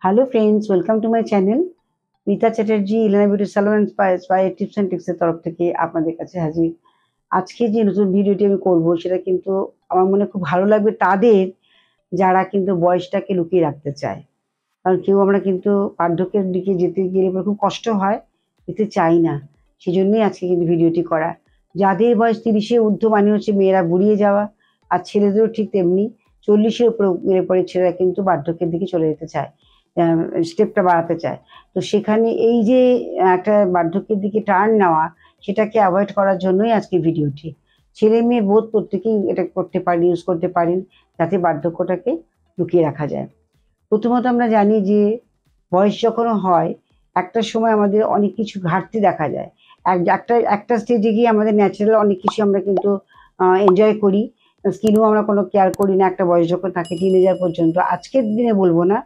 Hello friends, welcome to my channel Rita Chatterjee Ilana beauty salon and spa tips and টিপসের তরফ থেকে আপনাদের কাছে হাজির। আজকে যে নতুন ভিডিওটি আমি করব সেটা কিন্তু আমার মনে খুব ভালো লাগবে তাদের যারা কিন্তু বয়সটাকে লুকিয়ে রাখতে চায়। কারণ কেউ আমরা কিন্তু বার্ধক্যের দিকে যেতে গেলে পরে খুব কষ্ট হয়, যেতে চাই না। সেজন্যই আজকে কিন্তু ভিডিওটি করা। যাদের বয়স ৩০-এর ঊর্ধ্ব মানে হচ্ছে মেয়েরা বুড়িয়ে যাওয়া, আর ছেলেদেরও ঠিক তেমনি ৪০-এর উপরে গেলে পরে ছেলেরা কিন্তু বার্ধক্যের দিকে চলে যেতে চায়। স্টেপটা বাড়াতে চায়। তো সেখানে এই যে একটা বার্ধক্যের দিকে টার্ন নেওয়া, সেটাকে এভয়েড করার জন্যই আজকের ভিডিওটি। ছেলে মেয়ে বোথ প্রত্যেকেই এটা করতে পারেন, ইউজ করতে পারেন, যাতে বার্ধক্যটাকে লুকিয়ে রাখা যায়। প্রথমত আমরা জানি যে বয়স যখন হয়, একটা সময় আমাদের অনেক কিছু ঘাটতি দেখা যায়। একটা স্টেজে গিয়ে আমাদের ন্যাচারাল অনেক কিছু আমরা কিন্তু এনজয় করি। স্কিনও আমরা কোনো কেয়ার করি না একটা বয়স যখন থাকে টিনেজার পর্যন্ত। আজকের দিনে বলবো না,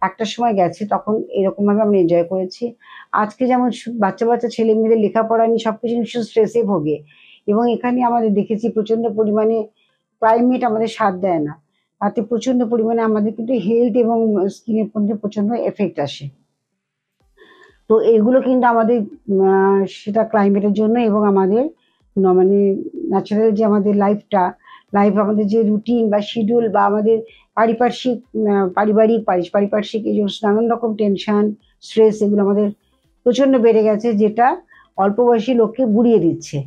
একটা সময় গেছে তখন এরকমভাবে আমরা এনজয় করেছি। আজকে যেমন বাচ্চা ছেলে মেয়েদের লেখাপড়া নিয়ে সবকিছু ভীষণ স্ট্রেসে ভোগে, এবং এখানে আমাদের দেখেছি প্রচণ্ড পরিমাণে ক্লাইমেট আমাদের সাথ দেয় না। তাতে প্রচণ্ড পরিমাণে আমাদের কিন্তু হেলথ এবং স্কিনের মধ্যে প্রচণ্ড এফেক্ট আসে। তো এগুলো কিন্তু আমাদের সেটা ক্লাইমেটের জন্য এবং আমাদের মানে ন্যাচারাল যে আমাদের লাইফ আমাদের যে রুটিন বা শিডিউল বা আমাদের পারিপার্শ্বিক এই যে নানান রকম টেনশন, স্ট্রেস এগুলো আমাদের প্রচণ্ড বেড়ে গেছে, যেটা অল্প বয়সী লোককে বুড়িয়ে দিচ্ছে।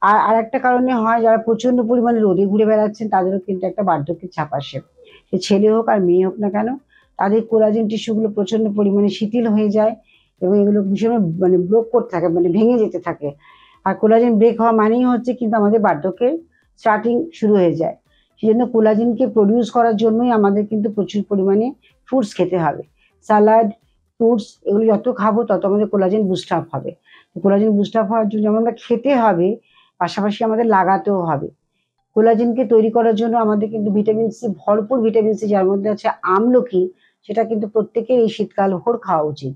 আর আরেকটা কারণে হয়, যারা প্রচণ্ড পরিমাণে রোদে ঘুরে বেড়াচ্ছেন তাদেরও কিন্তু একটা বার্ধক্যের ছাপ আসে। সে ছেলে হোক আর মেয়ে হোক না কেন, তাদের কোলাজেন টিস্যুগুলো প্রচণ্ড পরিমাণে শিথিল হয়ে যায় এবং এগুলো ভীষণ মানে ব্লক করতে থাকে, মানে ভেঙে যেতে থাকে। আর কোলাজেন ব্রেক হওয়া মানেই হচ্ছে কিন্তু আমাদের বার্ধক্যের স্টার্টিং শুরু হয়ে যায়। সেই জন্য কোলাজেনকে প্রডিউস করার জন্যই আমাদের কিন্তু প্রচুর পরিমাণে ফ্রুটস খেতে হবে। স্যালাড, ফ্রুটস এগুলো যত খাবো তত আমাদের কোলাজেন বুস্ট আপ হবে। তো কোলাজেন বুস্ট আপ হওয়ার জন্য যেমন আমরা খেতে হবে, পাশাপাশি আমাদের লাগাতেও হবে। কোলাজেনকে তৈরি করার জন্য আমাদের কিন্তু ভিটামিন সি, ভরপুর ভিটামিন সি যার মধ্যে আছে আমলকি, সেটা কিন্তু প্রত্যেকের এই শীতকাল ভোর খাওয়া উচিত।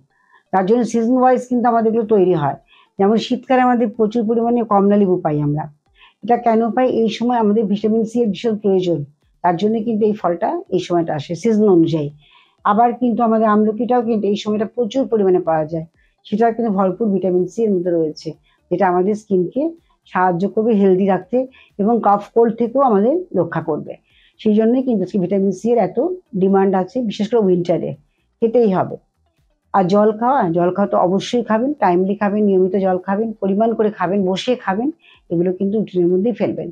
তার জন্য সিজন ওয়াইজ কিন্তু আমাদের এগুলো তৈরি হয়। যেমন শীতকালে আমাদের প্রচুর পরিমাণে কমলা লেবু পাই আমরা। এটা কেন পাই? এই সময় আমাদের ভিটামিন সি এর ভীষণ প্রয়োজন। তার জন্য কিন্তু এই ফলটা এই সময়টা আসে সিজন অনুযায়ী। আবার কিন্তু আমাদের আমলকিটাও কিন্তু এই সময়টা প্রচুর পরিমাণে পাওয়া যায়। সেটাও কিন্তু ভরপুর ভিটামিন সি এর মধ্যে রয়েছে, যেটা আমাদের স্কিনকে সাহায্য করবে হেলদি রাখতে এবং কাফ কোল্ড থেকেও আমাদের রক্ষা করবে। সেই জন্যই কিন্তু ভিটামিন সি এর এত ডিমান্ড আছে, বিশেষ করে উইন্টারে। খেতেই হবে। আর জল খাওয়া তো অবশ্যই খাবেন, টাইমলি খাবেন, নিয়মিত জল খাবেন, পরিমাণ করে খাবেন, বসে খাবেন। এগুলো কিন্তু রুটিনের মধ্যেই ফেলবেন।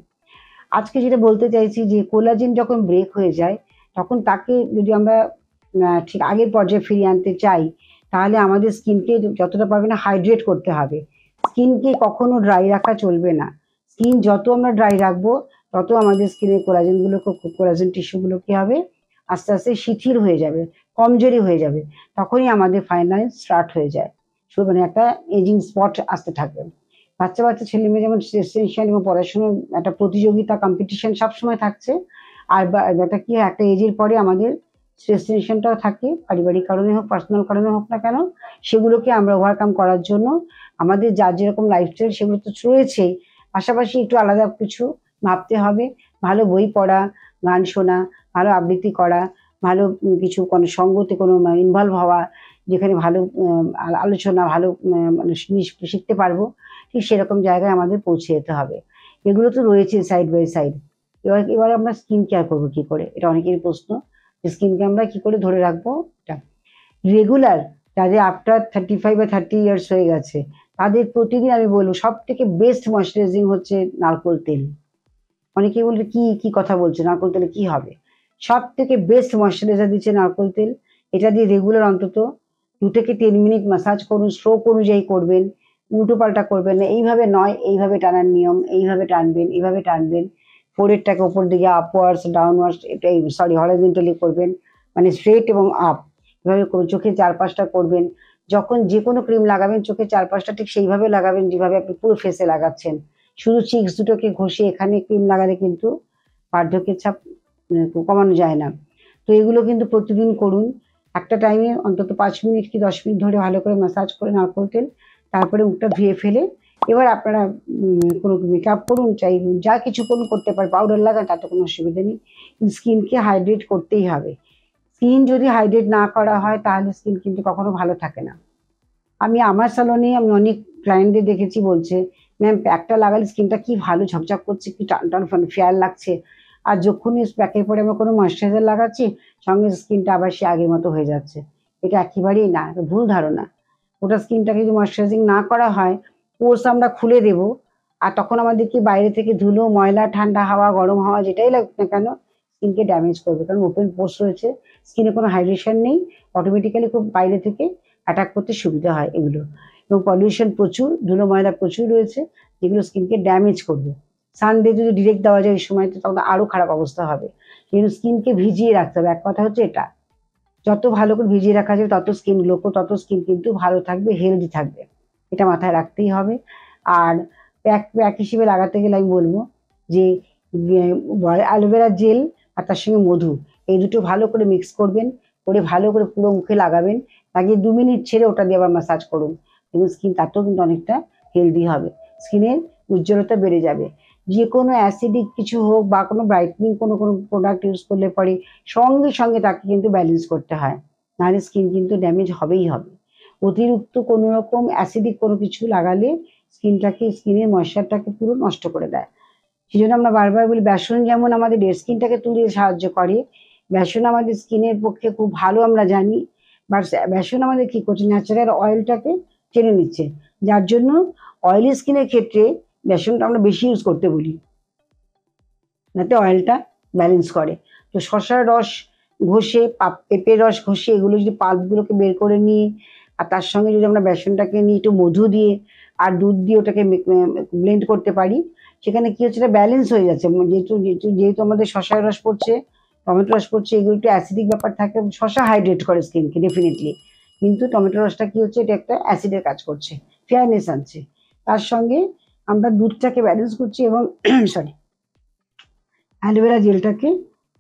আজকে যেটা বলতে চাইছি যে কোলাজেন যখন ব্রেক হয়ে যায়, তখন তাকে যদি আমরা ঠিক আগের পর্যায়ে ফিরিয়ে আনতে চাই, তাহলে আমাদের স্কিনকে যতটা পারবে না হাইড্রেট করতে হবে। স্কিনকে কখনো ড্রাই রাখা চলবে না। স্কিন যত আমরা ড্রাই রাখবো, তত আমাদের স্কিনের কোলাজেন টিস্যুগুলো কি হবে, আস্তে আস্তে শিথিল হয়ে যাবে, কমজোরি হয়ে যাবে। তখনই আমাদের ফাইনাল স্টার্ট হয়ে যায়, মানে একটা এজিং স্পট আসতে থাকবে। বাচ্চা ছেলে মেয়ে যেমন স্ট্রেস টেনশন এবং পড়াশোনার একটা প্রতিযোগিতা কম্পিটিশন সবসময় থাকছে। আর একটা কি হয়, একটা এজের পরে আমাদের স্ট্রেস টেনশনটাও থাকে, পারিবারিক কারণে হোক পার্সোনাল কারণে হোক না কেন। সেগুলোকে আমরা ওভারকাম করার জন্য আমাদের যার যেরকম লাইফস্টাইল সেগুলো তো রয়েছেই, পাশাপাশি একটু আলাদা কিছু ভাবতে হবে। ভালো বই পড়া, গান শোনা, ভালো আবৃত্তি করা, ভালো কিছু কোনো সঙ্গতে কোনো ইনভলভ হওয়া, যেখানে ভালো আলোচনা, ভালো মানে জিনিস শিখতে পারবো, ঠিক সেরকম জায়গায় আমাদের পৌঁছে যেতে হবে। এগুলো তো রয়েছে সাইড বাই সাইড। এবার আমরা স্কিন কেয়ার করবো কি করে, এটা অনেকেরই প্রশ্ন, যে স্কিনকে আমরা কি করে ধরে রাখবো। এটা রেগুলার যাদের আফটার 35 বা 30 ইয়ার্স হয়ে গেছে, তাদের প্রতিদিন আমি বলবো সব থেকে বেস্ট ময়শ্চারাইজিং হচ্ছে নারকোল তেল। অনেকেই বলবে কি কি কথা বলছে, নারকোল তেলে কি হবে? সব থেকে বেস্ট ময়শ্চারাইজার দিচ্ছে নারকোল তেল। এটা দিয়ে রেগুলার অন্তত 2 থেকে 3 মিনিট ম্যাসাজ করুন, স্ট্রোক অনুযায়ী করবেন, উল্টো পাল্টা করবেন না। এইভাবে নয়, এইভাবে টানার নিয়ম, এইভাবে টানবেন, এইভাবে টানবেন। ফোরহেডটাকে ওপর দিকে আপওয়ার্ডস ডাউনওয়ার্ডস, এটাই সরি হরাইজন্টালি করবেন, মানে স্ট্রেট এবং আপ। এভাবে করুন, চোখের চারপাশটা করবেন। যখন যে কোনো ক্রিম লাগাবেন চোখের চারপাশটা ঠিক সেইভাবে লাগাবেন যেভাবে আপনি পুরো ফেসে লাগাচ্ছেন। শুধু চিক্স দুটোকে ঘষে এখানে ক্রিম লাগালে কিন্তু বার্ধক্যের ছাপ কমানো যায় না। তো এগুলো কিন্তু প্রতিদিন করুন। একটা টাইমে অন্তত 5 মিনিট কি 10 মিনিট ধরে ভালো করে ম্যাসাজ করে নারকোল তেল, তারপরে মুখটা ধুয়ে ফেলে এবার আপনারা কোনো মেকআপ করুন, চাই যা কিছু করুন করতে পারেন, পাউডার লাগান, তাতে কোনো অসুবিধা নেই। কিন্তু স্কিনকে হাইড্রেট করতেই হবে। স্কিন যদি হাইড্রেট না করা হয় তাহলে স্কিন কিন্তু কখনো ভালো থাকে না। আমি আমার স্যালনে আমি অনেক ক্লায়েন্টদের দেখেছি বলছে, ম্যাম প্যাকটা লাগালে স্কিনটা কি ভালো ঝকঝক করছে, কি টান টান ফেয়ার লাগছে, আর যখনই প্যাকের পরে আমরা কোনো ময়শ্চারাইজার লাগাচ্ছি সঙ্গে স্কিনটা আবার সে আগের মতো হয়ে যাচ্ছে। এটা একেবারেই না, এটা ভুল ধারণা। ওটা স্কিনটাকে যদি ময়শ্চারাইজিং না করা হয়, পোর্স আমরা খুলে দেব, আর তখন আমাদের কি বাইরে থেকে ধুলো, ময়লা, ঠান্ডা হাওয়া, গরম হাওয়া যেটাই লাগুক না কেন স্কিনকে ড্যামেজ করবে, কারণ ওপেন পোর্স রয়েছে, স্কিনে কোনো হাইড্রেশন নেই, অটোমেটিক্যালি খুব বাইরে থেকে অ্যাটাক করতে সুবিধা হয় এগুলো। এবং পলিউশন প্রচুর, ধুলো ময়লা প্রচুর রয়েছে, যেগুলো স্কিনকে ড্যামেজ করবে। সানডে যদি ডিরেক্ট দেওয়া যায় এই সময়তে তখন আরো খারাপ অবস্থা হবে। কিন্তু স্কিনকে ভিজিয়ে রাখতে হবে, এক কথা হচ্ছে এটা। যত ভালো করে ভিজিয়ে রাখা যাবে তত স্কিন গ্লো করবে, তত স্কিন কিন্তু ভালো থাকবে, হেলদি থাকবে। এটা মাথায় রাখতেই হবে। আর প্যাক প্যাক হিসেবে লাগাতে গেলে আমি বলবো যে অ্যালোভেরা জেল আর তার সঙ্গে মধু, এই দুটো ভালো করে মিক্স করবেন, করে ভালো করে পুরো মুখে লাগাবেন, লাগিয়ে 2 মিনিট ছেড়ে ওটা দিয়ে আবার ম্যাসাজ করুন, এবং স্কিন তাতেও কিন্তু অনেকটা হেলদি হবে, স্কিনের উজ্জ্বলতা বেড়ে যাবে। যে কোনো অ্যাসিডিক কিছু হোক বা কোনো ব্রাইটনিং কোনো কোনো প্রোডাক্ট ইউজ করলে পরে সঙ্গে সঙ্গে তাকে কিন্তু ব্যালেন্স করতে হয়, নাহলে স্কিন কিন্তু ড্যামেজ হবেই হবে। অতিরিক্ত কোনো রকম অ্যাসিডিক কোনো কিছু লাগালে স্কিনটাকে, স্কিনের ময়েশ্চারটাকে পুরো নষ্ট করে দেয়। সেই জন্য আমরা বারবার বলি, বেসন যেমন আমাদের ডেড স্কিনটাকে তুলে সাহায্য করে, বেসন আমাদের স্কিনের পক্ষে খুব ভালো আমরা জানি, বাট বেসন আমাদের কি করছে, ন্যাচারাল অয়েলটাকে টেনে নিচ্ছে, যার জন্য অয়েলি স্কিনের ক্ষেত্রে বেসনটা আমরা বেশি ইউজ করতে বলি, যাতে অয়েলটা ব্যালেন্স করে। তো শসার রস ঘষে, পেঁপের রস ঘষে, এগুলো যদি পাল্পগুলোকে বের করে নিয়ে, আর তার সঙ্গে যদি আমরা বেসনটাকে নিয়ে একটু মধু দিয়ে আর দুধ দিয়ে ওটাকে ব্লেন্ড করতে পারি, সেখানে কি হচ্ছে, এটা ব্যালেন্স হয়ে যাচ্ছে। যেহেতু যেহেতু যেহেতু আমাদের শসার রস পড়ছে, টমেটো রস পড়ছে, এগুলো একটু অ্যাসিডিক ব্যাপার থাকে, শসা হাইড্রেট করে স্কিনকে ডেফিনেটলি, কিন্তু টমেটো রসটা কি হচ্ছে, এটা একটা অ্যাসিডের কাজ করছে, ফেয়ারনেস আনছে। তার সঙ্গে আমরা দুধটাকে ব্যালেন্স করছি এবং সরি অ্যালোভেরা জেলটাকে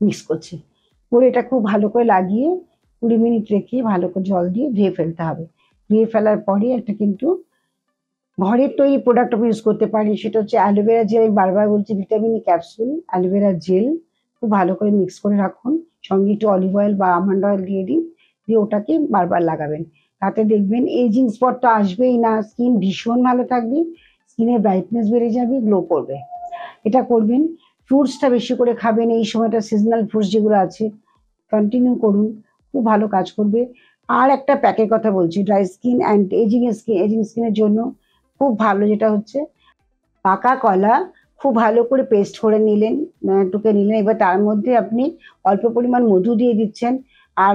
মিক্স করছি, করে এটা খুব ভালো করে লাগিয়ে 20 মিনিট রেখে ভালো করে জল দিয়ে ধুয়ে ফেলতে হবে। ধুয়ে ফেলার পরে একটা কিন্তু ঘরের তৈরি প্রোডাক্ট আমি ইউজ করতে পারি, সেটা হচ্ছে অ্যালোভেরা জেল। আমি বারবার বলছি, vitamin E capsule, aloe vera gel খুব ভালো করে মিক্স করে রাখুন, সঙ্গে একটু অলিভ অয়েল বা আমন্ড অয়েল দিয়ে দিন, দিয়ে ওটাকে বারবার লাগাবেন। তাতে দেখবেন এজিং স্পটটা আসবেই না, স্কিন ভীষণ ভালো থাকবে, স্কিনের ব্রাইটনেস বেড়ে যাবে, গ্লো করবে। এটা করবেন। ফ্রুটসটা বেশি করে খাবেন, এই সময়টা সিজনাল ফ্রুটস যেগুলো আছে কন্টিনিউ করুন, খুব ভালো কাজ করবে। আর একটা প্যাকের কথা বলছি, ড্রাই স্কিন অ্যান্ড এজিং স্কিনের জন্য খুব ভালো, যেটা হচ্ছে পাকা কলা খুব ভালো করে পেস্ট করে নিলেন, টুকে নিলেন, এবার তার মধ্যে আপনি অল্প পরিমাণ মধু দিয়ে দিচ্ছেন, আর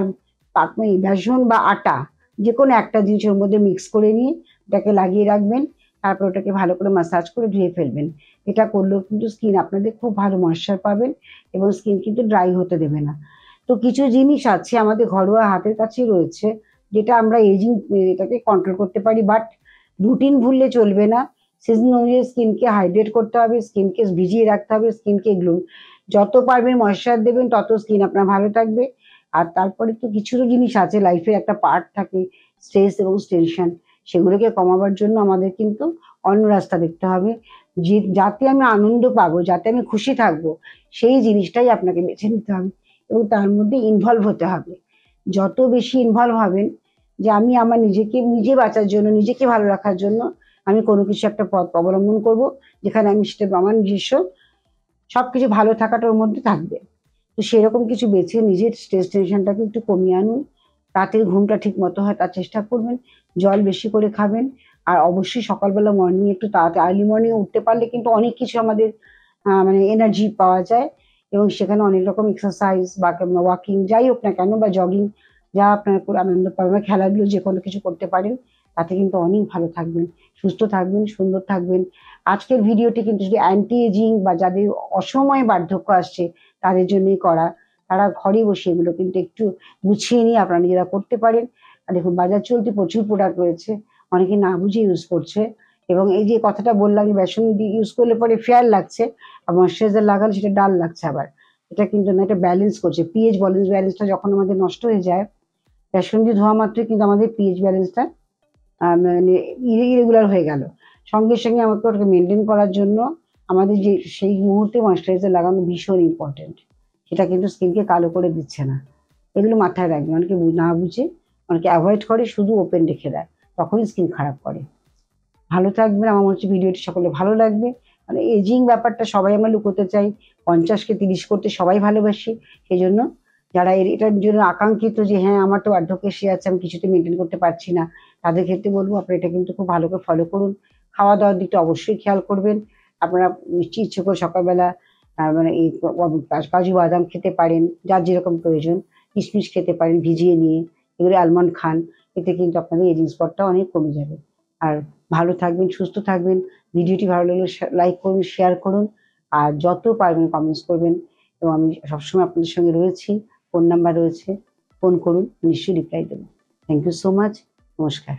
বেসন বা আটা যে কোনো একটা জিনিসের মধ্যে মিক্স করে নিয়ে ওটাকে লাগিয়ে রাখবেন, তারপর ওটাকে ভালো করে ম্যাসাজ করে ধুয়ে ফেলবেন। এটা করলেও কিন্তু স্কিন আপনাদের খুব ভালো ময়েশ্চার পাবেন, এবং স্কিন কিন্তু ড্রাই হতে দেবে না। তো কিছু জিনিস আছে আমাদের ঘরোয়া হাতের কাছেই রয়েছে, যেটা আমরা এজিং এটাকে কন্ট্রোল করতে পারি, বাট রুটিন ভুললে চলবে না। সিজন অনুযায়ী স্কিনকে হাইড্রেট করতে হবে, স্কিনকে ভিজিয়ে রাখতে হবে, স্কিনকে গ্লো, যত পারবেন ময়েশ্চার দেবেন তত স্কিন আপনার ভালো থাকবে। আর তারপরে তো কিছু তো জিনিস আছে, লাইফের একটা পার্ট থাকে স্ট্রেস এবং টেনশন, সেগুলোকে কমাবার জন্য আমাদের কিন্তু অন্য রাস্তা দেখতে হবে, যে যাতে আমি আনন্দ পাবো, যাতে আমি খুশি থাকবো, সেই জিনিসটাই আপনাকে বেছে নিতে হবে, এবং তার মধ্যে ইনভলভ হতে হবে। যত বেশি ইনভলভ হবেন, যে আমি আমার নিজেকে নিজে বাঁচার জন্য, নিজেকে ভালো রাখার জন্য আমি কোনো কিছু একটা পথ অবলম্বন করব, যেখানে আমি সেটা আমার নিজস্ব সবকিছু ভালো থাকাটা ওর মধ্যে থাকবে। তো সেরকম কিছু বেছে নিজের স্ট্রেস টেনশনটাকে একটু কমিয়ে আনুন, রাতের ঘুমটা ঠিক মতো হয় তার চেষ্টা করবেন, জল বেশি করে খাবেন, আর অবশ্যই সকালবেলা মর্নিং একটু তাড়াতাড়ি আর্লি মর্নিং উঠতে পারলে কিন্তু অনেক কিছু আমাদের মানে এনার্জি পাওয়া যায়, এবং সেখানে অনেক রকম এক্সারসাইজ বা ওয়াকিং যাই হোক না কেন, বা জগিং, যা আপনার করে আনন্দ পাবেন, বা খেলাধুলো যে কোনো কিছু করতে পারেন, তাতে কিন্তু অনেক ভালো থাকবেন, সুস্থ থাকবেন, সুন্দর থাকবেন। আজকের ভিডিওটি কিন্তু শুধু অ্যান্টি এজিং বা যাদের অসময়ে বার্ধক্য আসছে তাদের জন্যই করা, তারা ঘরে বসে এগুলো কিন্তু একটু গুছিয়ে নিয়ে আপনারা নিজেরা করতে পারেন। আর দেখুন বাজার চলতি প্রচুর প্রোডাক্ট রয়েছে, অনেকে না বুঝে ইউজ করছে, এবং এই যে কথাটা বললাম যে বেসন দিয়ে ইউজ করলে পরে ফেয়ার লাগছে, আর ময়শ্চারাইজার লাগালে সেটা ডাল লাগছে আবার, এটা কিন্তু না, এটা ব্যালেন্স করছে পিএইচ ব্যালেন্সটা যখন আমাদের নষ্ট হয়ে যায়, বেসন দিয়ে ধোয়া মাত্রই কিন্তু আমাদের পিএইচ ব্যালেন্সটা মানে ইরেগুলার হয়ে গেল। সঙ্গে সঙ্গে আমাকে ওটাকে মেনটেন করার জন্য আমাদের যে সেই মুহূর্তে ময়শ্চারাইজার লাগানো ভীষণ ইম্পর্টেন্ট, সেটা কিন্তু স্কিনকে কালো করে দিচ্ছে না। এগুলো মাথায় রাখবেন। অনেকে না বুঝে, অনেকে অ্যাভয়েড করে, শুধু ওপেন রেখে দেয়, তখনই স্কিন খারাপ করে। ভালো থাকবেন। আমার মনে হচ্ছে ভিডিওটি সকলে ভালো লাগবে। মানে এজিং ব্যাপারটা সবাই আমরা লুকোতে চাই, 50কে 30 করতে সবাই ভালোবাসি। সেই জন্য যারা এটার জন্য আকাঙ্ক্ষিত যে হ্যাঁ আমার তো অ্যাডভোকেসি আছে, আমি কিছুতে মেনটেন করতে পারছি না, তাদের ক্ষেত্রে বলবো আপনারা এটা কিন্তু খুব ভালো করে ফলো করুন। খাওয়া দাওয়ার দিকটা অবশ্যই খেয়াল করবেন। আপনারা মিষ্টি ইচ্ছে করে সকালবেলা মানে এই কাজু বাদাম খেতে পারেন, যার যেরকম প্রয়োজন। কিশমিশ খেতে পারেন ভিজিয়ে নিয়ে, এগুলো আলমন্ড খান। এতে কিন্তু আপনাদের এজিং স্পটটা অনেক কমে যাবে। আর ভালো থাকবেন, সুস্থ থাকবেন। ভিডিওটি ভালো লাগলে লাইক করুন, শেয়ার করুন, আর যত পারবেন কমেন্টস করবেন। এবং আমি সবসময় আপনাদের সঙ্গে রয়েছি, ফোন নাম্বার রয়েছে, ফোন করুন, নিশ্চয়ই রিপ্লাই দেবো। Thank you so much. নমস্কার।